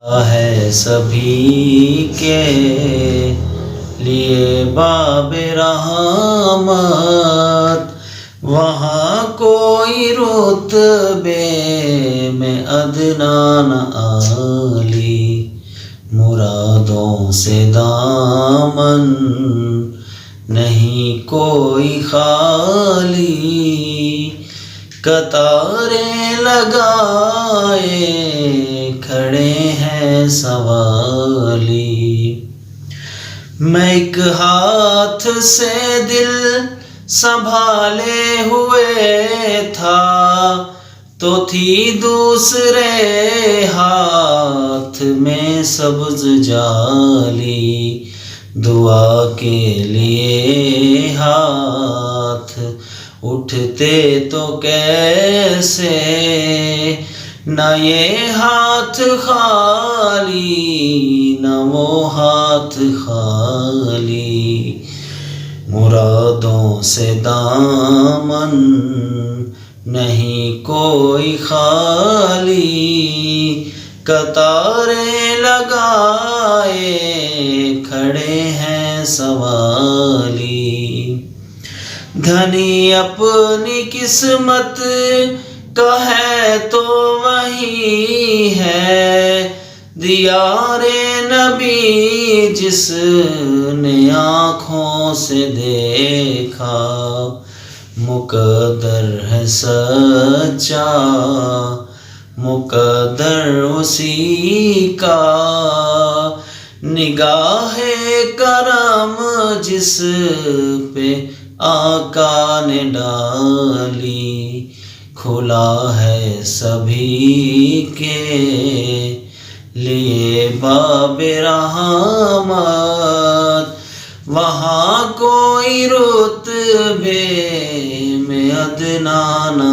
ہے سبھی کے لیے باب رحمت، وہاں کوئی رتبے میں ادنا نہ عالی، مرادوں سے دامن نہیں کوئی خالی، قطاریں لگائے کھڑے ہیں سوالی۔ میں ایک ہاتھ سے دل سنبھالے ہوئے تھا، تو تھی دوسرے ہاتھ میں سبز جالی، دعا کے لیے ہاتھ اٹھتے تو کیسے، نہ یہ ہاتھ خالی نہ وہ ہاتھ خالی، مرادوں سے دامن نہیں کوئی خالی، قطاریں لگائے کھڑے ہیں سوالی۔ دھنی اپنی قسمت کا ہے تو وہی ہے، دیار نبی جس نے آنکھوں سے دیکھا، مقدر ہے سچا مقدر اسی کا، نگاہ کرم جس پہ آقا نے ڈالی، کھلا ہے سبھی کے لیے باب رحمت، وہاں کوئی رتبے میں ادنا نہ